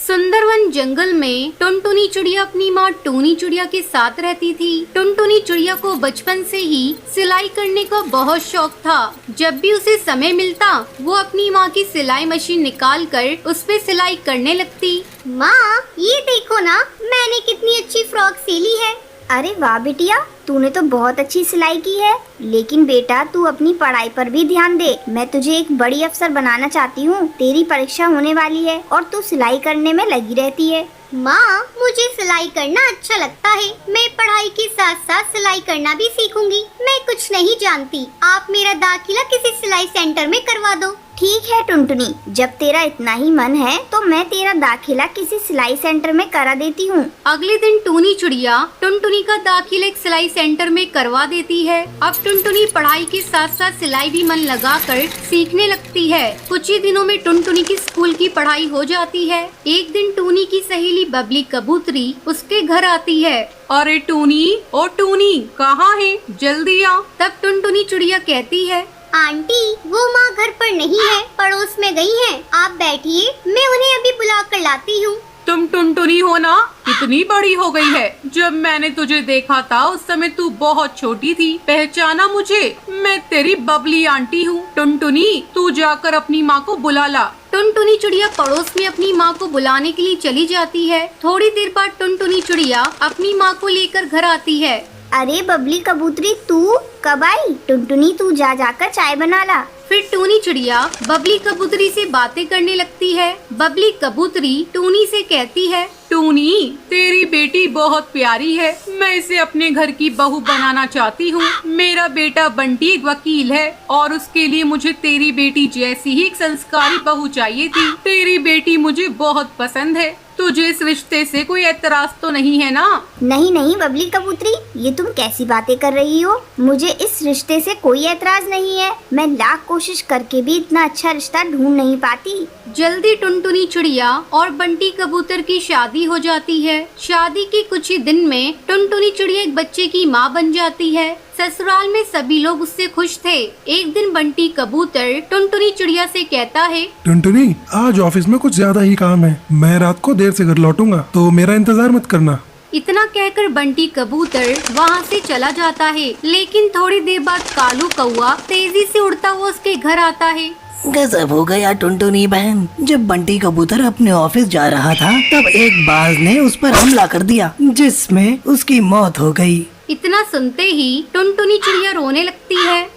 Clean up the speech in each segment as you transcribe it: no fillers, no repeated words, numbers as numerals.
सुंदरवन जंगल में टुनटुनी चिड़िया अपनी माँ टूनी चिड़िया के साथ रहती थी। टुनटुनी चिड़िया को बचपन से ही सिलाई करने का बहुत शौक था। जब भी उसे समय मिलता वो अपनी माँ की सिलाई मशीन निकाल कर उस पे सिलाई करने लगती। माँ ये देखो ना, मैंने कितनी अच्छी फ्रॉक सिली है। अरे वाह बिटिया, तूने तो बहुत अच्छी सिलाई की है। लेकिन बेटा तू अपनी पढ़ाई पर भी ध्यान दे। मैं तुझे एक बड़ी अफसर बनाना चाहती हूँ। तेरी परीक्षा होने वाली है और तू सिलाई करने में लगी रहती है। माँ मुझे सिलाई करना अच्छा लगता है। मैं पढ़ाई के साथ साथ सिलाई करना भी सीखूंगी। मैं कुछ नहीं जानती। आप मेरा दाखिला किसी सिलाई सेंटर में करवा दो। ठीक है टुनटुनी, जब तेरा इतना ही मन है तो मैं तेरा दाखिला किसी सिलाई सेंटर में करा देती हूँ। अगले दिन टूनी चिड़िया टुनटुनी का दाखिला एक सिलाई सेंटर में करवा देती है। अब टुनटुनी पढ़ाई के साथ साथ सिलाई भी मन लगाकर सीखने लगती है। कुछ ही दिनों में टुनटुनी की स्कूल की पढ़ाई हो जाती है। एक दिन टूनी की सहेली बबली कबूतरी उसके घर आती है। अरे टूनी, ओ टूनी कहाँ है? जल्दी आ। तब टुनटुनी चिड़िया कहती है, आंटी वो माँ घर पर नहीं है, पड़ोस में गई हैं। आप बैठिए, मैं उन्हें अभी बुला कर लाती हूँ। तुम टुनटुनी हो ना? कितनी बड़ी हो गई है। जब मैंने तुझे देखा था उस समय तू बहुत छोटी थी। पहचाना मुझे? मैं तेरी बबली आंटी हूँ। टुनटुनी तू जाकर अपनी माँ को बुला ला। टुनटुनी चिड़िया पड़ोस में अपनी माँ को बुलाने के लिए चली जाती है। थोड़ी देर बाद टुनटुनी चिड़िया अपनी माँ को लेकर घर आती है। अरे बबली कबूतरी तू कब आई? टुनटुनी तू जाकर चाय बना ला। फिर टूनी चिड़िया बबली कबूतरी से बातें करने लगती है। बबली कबूतरी टूनी से कहती है, टूनी तेरी बेटी बहुत प्यारी है। मैं इसे अपने घर की बहू बनाना चाहती हूँ। मेरा बेटा बंटी एक वकील है और उसके लिए मुझे तेरी बेटी जैसी ही एक संस्कारी बहू चाहिए थी। तेरी बेटी मुझे बहुत पसंद है। तुझे इस रिश्ते से कोई एतराज तो नहीं है ना? नहीं नहीं बबली कबूतरी, ये तुम कैसी बातें कर रही हो? मुझे इस रिश्ते से कोई एतराज नहीं है। मैं लाख कोशिश करके भी इतना अच्छा रिश्ता ढूंढ नहीं पाती। जल्दी टुनटुनी चिड़िया और बंटी कबूतर की शादी हो जाती है। शादी के कुछ ही दिन में टुनटुनी चिड़िया एक बच्चे की माँ बन जाती है। ससुराल में सभी लोग उससे खुश थे। एक दिन बंटी कबूतर टुनटुनी चिड़िया से कहता है, टुनटुनी आज ऑफिस में कुछ ज्यादा ही काम है। मैं रात को देर से घर लौटूंगा, तो मेरा इंतजार मत करना। इतना कहकर बंटी कबूतर वहाँ से चला जाता है। लेकिन थोड़ी देर बाद कालू कौआ तेजी से उड़ता हुआ उसके घर आता है। गजब हो गया टुनटुनी बहन। जब बंटी कबूतर अपने ऑफिस जा रहा था तब एक बाज ने उस पर हमला कर दिया, जिसमें उसकी मौत हो गई। इतना सुनते ही टुनटुनी चिड़िया रोने लगती है।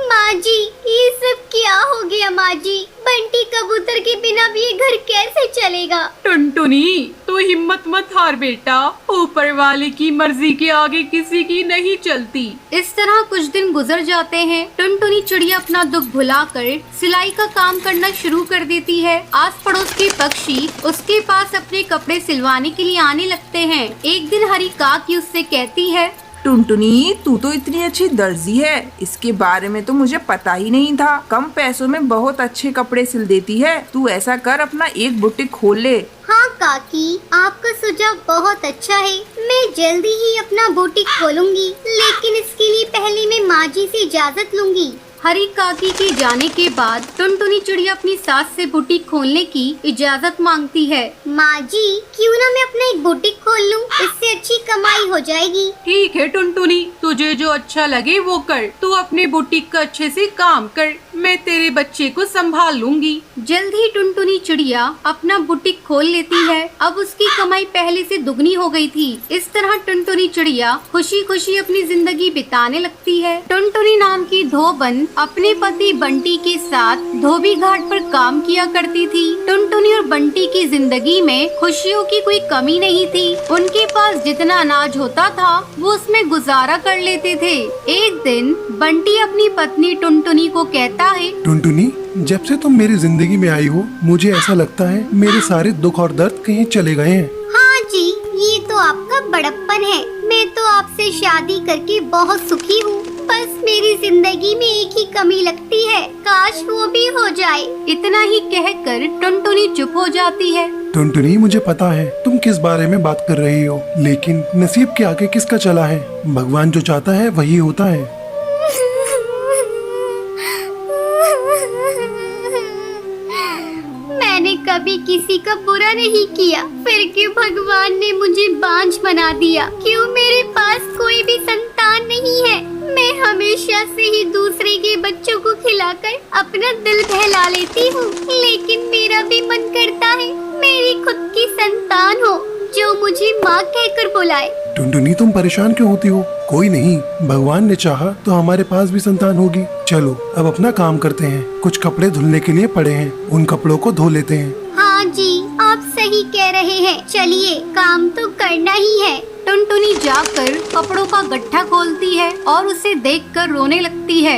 माँ जी ये सब क्या हो गया? माँ जी बंटी कबूतर के बिना भी ये घर कैसे चलेगा? टुनटुनी तो हिम्मत मत हार बेटा। ऊपर वाले की मर्जी के आगे किसी की नहीं चलती। इस तरह कुछ दिन गुजर जाते हैं। टुनटुनी चिड़िया अपना दुख भुलाकर सिलाई का काम करना शुरू कर देती है। आस पड़ोस के पक्षी उसके पास अपने कपड़े सिलवाने के लिए आने लगते हैं। एक दिन हरी काकी उससे कहती है, टुनटुनी तू तो इतनी अच्छी दर्जी है, इसके बारे में तो मुझे पता ही नहीं था। कम पैसों में बहुत अच्छे कपड़े सिल देती है। तू ऐसा कर, अपना एक बुटीक खोल ले। हाँ काकी, आपका सुझाव बहुत अच्छा है। मैं जल्दी ही अपना बुटीक खोलूंगी, लेकिन इसके लिए पहले मैं माँ जी से इजाजत लूंगी। हरी काकी के जाने के बाद टुनटुनी चिड़िया अपनी सास से बुटीक खोलने की इजाजत मांगती है। माँ जी क्यों ना मैं अपना एक बुटीक खोल लूं, इससे अच्छी कमाई हो जाएगी। ठीक है टुनटुनी, तुझे जो अच्छा लगे वो कर। तू अपने बुटीक का अच्छे से काम कर, मैं तेरे बच्चे को संभाल लूंगी। जल्द ही टुनटुनी चिड़िया अपना बुटीक खोल लेती है। अब उसकी कमाई पहले से दुगनी हो गई थी। इस तरह टुनटुनी चिड़िया खुशी खुशी अपनी जिंदगी बिताने लगती है। टुनटुनी नाम की धोबन अपने पति बंटी के साथ धोबी घाट पर काम किया करती थी। टुनटुनी और बंटी की जिंदगी में खुशियों की कोई कमी नहीं थी। उनके पास जितना अनाज होता था वो उसमें गुजारा कर लेते थे। एक दिन बंटी अपनी पत्नी टुनटुनी को कहता है, टुनटुनी जब से तुम मेरी जिंदगी में आई हो मुझे ऐसा लगता है मेरे सारे दुख और दर्द कहीं चले गए हैं। हाँ जी, ये तो आपका बड़प्पन है। मैं तो आपसे शादी करके बहुत सुखी हूँ। बस मेरी जिंदगी में एक ही कमी लगती है, काश वो भी हो जाए। इतना ही कहकर टुनटुनी चुप हो जाती है। टुनटुनी मुझे पता है तुम किस बारे में बात कर रही हो, लेकिन नसीब के आगे किसका चला है। भगवान जो चाहता है वही होता है। किसी का बुरा नहीं किया, फिर क्यों भगवान ने मुझे बांझ बना दिया? क्यों मेरे पास कोई भी संतान नहीं है? मैं हमेशा से ही दूसरे के बच्चों को खिलाकर अपना दिल बहला लेती हूँ, लेकिन मेरा भी मन करता है मेरी खुद की संतान हो जो मुझे माँ कहकर बुलाए। टुनटुनी, तुम परेशान क्यों होती हो? कोई नहीं, भगवान ने चाहा तो हमारे पास भी संतान होगी। चलो अब अपना काम करते हैं। कुछ कपड़े धुलने के लिए पड़े हैं, उन कपड़ों को धो लेते हैं। हाँ जी, आप सही कह रहे हैं। चलिए, काम तो करना ही है। टुनटुनी जाकर कपड़ों का गट्ठा खोलती है और उसे देखकर रोने लगती है।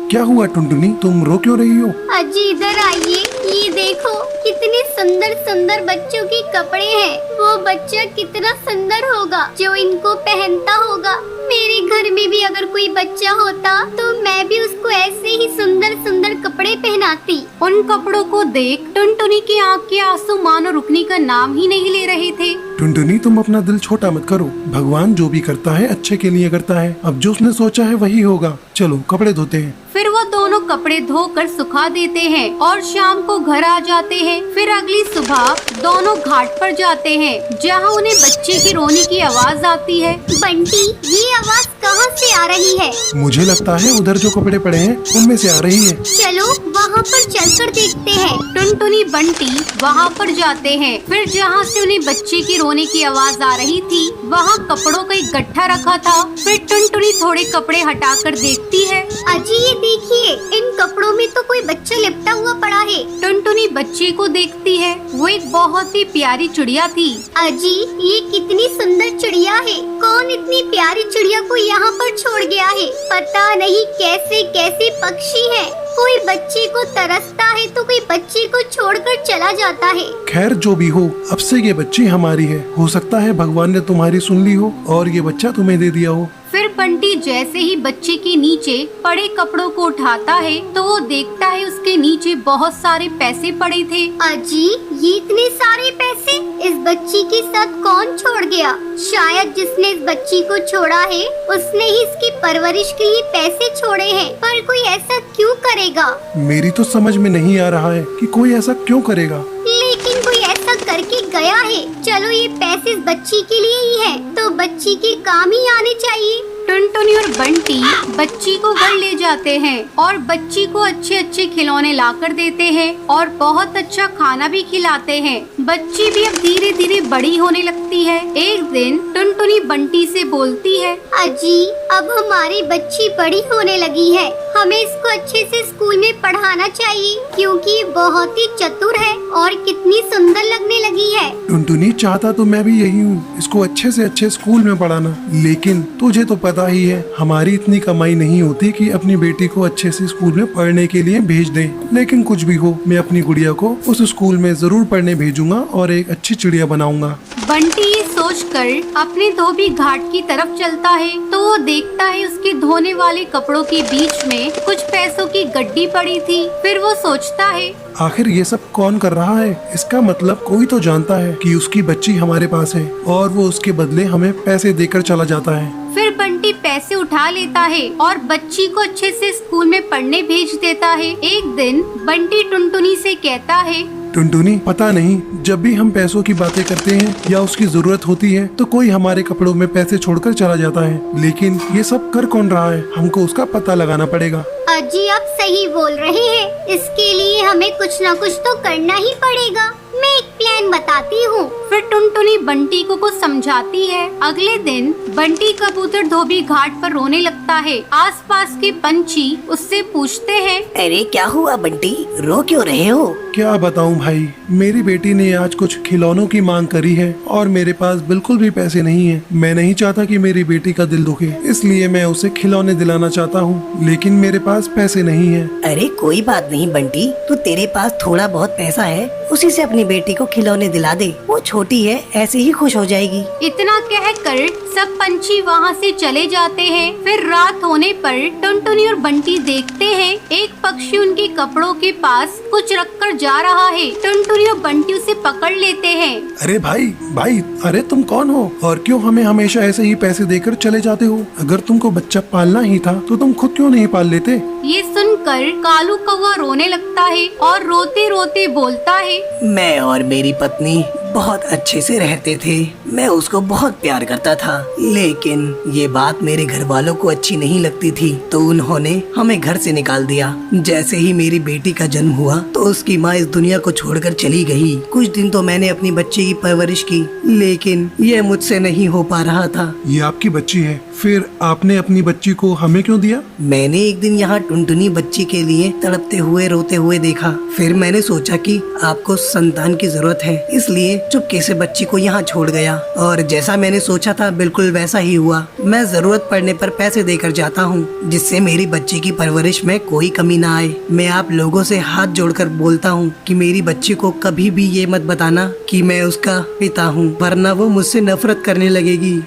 क्या हुआ टुनटुनी, तुम रो क्यों रही हो? अजी इधर आइए, ये देखो कितने सुंदर सुंदर बच्चों के कपड़े हैं। वो बच्चा कितना सुंदर होगा जो इनको पहनता होगा। मेरे घर में भी अगर कोई बच्चा होता तो मैं भी उसको ऐसे ही सुंदर सुंदर कपड़े पहनाती। उन कपड़ों को देख टुनटुनी की आँख के आंसू मानो रुकने का नाम ही नहीं ले रहे थे। टुनटुनी, तुम अपना दिल छोटा मत करो। भगवान जो भी करता है अच्छे के लिए करता है। अब जो उसने सोचा है वही होगा। चलो कपड़े धोते हैं। फिर वो दोनों कपड़े धोकर सुखा देते हैं और शाम को घर आ जाते हैं। फिर अगली सुबह दोनों घाट पर जाते हैं, जहाँ उन्हें बच्चे की रोने की आवाज आती है। बंटी, ये आवाज कहाँ से आ रही है? मुझे लगता है उधर जो कपड़े पड़े हैं उनमें से आ रही है। चलो वहाँ पर चलकर देखते हैं। टुनटुनी बंटी वहाँ पर जाते हैं। फिर जहाँ से उन्हें बच्चे की रोने की आवाज आ रही थी, वहाँ कपड़ों का एक गट्ठा रखा था। फिर टुनटुनी थोड़े कपड़े हटाकर देखती है। अजी ये देखिए, इन कपड़ों में तो कोई बच्चा लिपटा हुआ पड़ा है। टुनटुनी बच्चे को देखती है। वो एक बहुत ही प्यारी चिड़िया थी। अजी ये कितनी सुंदर चिड़िया है। कौन इतनी प्यारी चिड़िया को यहाँ पर छोड़ गया है? पता नहीं कैसे कैसे पक्षी है। कोई बच्चे को तरसता है तो कोई बच्चे को छोड़कर चला जाता है। खैर जो भी हो, अब से ये बच्ची हमारी है। हो सकता है भगवान ने तुम्हारी सुन ली हो और ये बच्चा तुम्हें दे दिया हो। फिर बंटी जैसे ही बच्चे के नीचे पड़े कपड़ों को उठाता है तो वो देखता है उसके नीचे बहुत सारे पैसे पड़े थे। अजी ये इतने सारे पैसे इस बच्ची के साथ कौन छोड़ गया? शायद जिसने इस बच्ची को छोड़ा है उसने ही इसकी परवरिश के लिए पैसे छोड़े हैं। पर कोई ऐसा क्यों करेगा? मेरी तो समझ में नहीं आ रहा है कि कोई ऐसा क्यों करेगा। लेकिन कोई ऐसा करके गया है। चलो ये पैसे इस बच्ची के लिए ही है, तो बच्ची के काम ही आने चाहिए। टुनटुनी और बंटी बच्ची को घर ले जाते हैं और बच्ची को अच्छे अच्छे खिलौने लाकर देते हैं और बहुत अच्छा खाना भी खिलाते हैं। बच्ची भी अब धीरे धीरे बड़ी होने लगती है। एक दिन टुनटुनी बंटी से बोलती है, अजी अब हमारी बच्ची बड़ी होने लगी है, हमें इसको अच्छे से स्कूल में पढ़ाना चाहिए क्योंकि ये बहुत ही चतुर है और कितनी सुंदर लगने लगी है। टुनटुनी, चाहता तो मैं भी यही हूँ, इसको अच्छे से अच्छे स्कूल में पढ़ाना। लेकिन तुझे तो पता ही है हमारी इतनी कमाई नहीं होती कि अपनी बेटी को अच्छे से स्कूल में पढ़ने के लिए भेज दें। लेकिन कुछ भी हो, मैं अपनी गुड़िया को उस स्कूल में जरूर पढ़ने भेजूंगा और एक अच्छी चिड़िया बनाऊंगा। बंटी ये सोचकर अपने धोबी घाट की तरफ चलता है तो वो देखता है उसके धोने वाले कपड़ों के बीच में कुछ पैसों की गड्डी पड़ी थी। फिर वो सोचता है, आखिर ये सब कौन कर रहा है? इसका मतलब कोई तो जानता है कि उसकी बच्ची हमारे पास है और वो उसके बदले हमें पैसे देकर चला जाता है। फिर बंटी पैसे उठा लेता है और बच्ची को अच्छे से स्कूल में पढ़ने भेज देता है। एक दिन बंटी टुनटुनी से कहता है, टुनटुनी, पता नहीं जब भी हम पैसों की बातें करते हैं या उसकी जरूरत होती है तो कोई हमारे कपड़ों में पैसे छोड़कर चला जाता है। लेकिन ये सब कर कौन रहा है? हमको उसका पता लगाना पड़ेगा। अजी आप सही बोल रहे हैं, इसके लिए हमें कुछ न कुछ तो करना ही पड़ेगा। मैं एक प्लान बताती हूँ। फिर टुनटुनी बंटी को कुछ समझाती है। अगले दिन बंटी कबूतर धोबी घाट पर रोने लगता है। आसपास के पंछी उससे पूछते हैं, अरे क्या हुआ बंटी, रो क्यों रहे हो? क्या बताऊं भाई, मेरी बेटी ने आज कुछ खिलौनों की मांग करी है और मेरे पास बिल्कुल भी पैसे नहीं है। मैं नहीं चाहता कि मेरी बेटी का दिल दुखे, इसलिए मैं उसे खिलौने दिलाना चाहता हूँ, लेकिन मेरे पास पैसे नहीं है। अरे कोई बात नहीं बंटी, तू तेरे पास थोड़ा बहुत पैसा है, उसी से अपनी बेटी को खिलौने दिला दे। वो छोटी है, ऐसे ही खुश हो जाएगी। इतना कहकर सब पंछी वहाँ से चले जाते हैं। फिर रात होने पर टुनटुनी और बंटी देखते हैं एक पक्षी उनके कपड़ों के पास कुछ रखकर जा रहा है। टुनटुनी और बंटी उसे पकड़ लेते हैं। अरे भाई भाई, अरे तुम कौन हो और क्यों हमें हमेशा ऐसे ही पैसे देकर चले जाते हो? अगर तुमको बच्चा पालना ही था तो तुम खुद क्यों नहीं पाल लेते? ये सुनकर कालू कौवा रोने लगता है और रोते रोते बोलता है, मैं और मेरी पत्नी बहुत अच्छे से रहते थे। मैं उसको बहुत प्यार करता था, लेकिन ये बात मेरे घर वालों को अच्छी नहीं लगती थी, तो उन्होंने हमें घर से निकाल दिया। जैसे ही मेरी बेटी का जन्म हुआ तो उसकी माँ इस दुनिया को छोड़कर चली गई। कुछ दिन तो मैंने अपनी बच्ची की परवरिश की, लेकिन ये मुझसे नहीं हो पा रहा था। ये आपकी बच्ची है, फिर आपने अपनी बच्ची को हमें क्यों दिया? मैंने एक दिन यहाँ टुनटुनी बच्ची के लिए तड़पते हुए रोते हुए देखा। फिर मैंने सोचा कि आपको संतान की जरूरत है, इसलिए चुपके से बच्ची को यहाँ छोड़ गया। और जैसा मैंने सोचा था बिल्कुल वैसा ही हुआ। मैं जरूरत पड़ने पर पैसे देकर जाता हूँ, जिससे मेरी बच्ची की परवरिश में कोई कमी ना आए। मैं आप लोगों से हाथ जोड़कर बोलता हूँ कि मेरी बच्ची को कभी भी ये मत बताना कि मैं उसका पिता हूँ, वरना वो मुझसे नफरत करने लगेगी।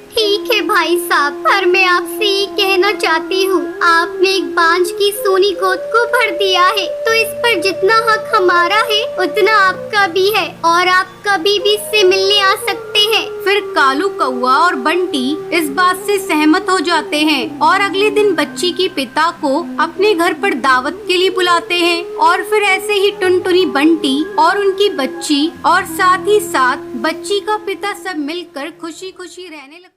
ठीक है भाई साहब, पर मैं आपसे ये कहना चाहती हूँ, आपने एक बांझ की सोनी गोद को भर दिया है, तो इस पर जितना हक हमारा है उतना आपका भी है, और आप कभी भी इससे मिलने आ सकते हैं। फिर कालू कौवा और बंटी इस बात से सहमत हो जाते हैं और अगले दिन बच्ची के पिता को अपने घर पर दावत के लिए बुलाते हैं। और फिर ऐसे ही टुनटुनी, बंटी और उनकी बच्ची और साथ ही साथ बच्ची का पिता सब मिलकर खुशी खुशी रहने लगते हैं।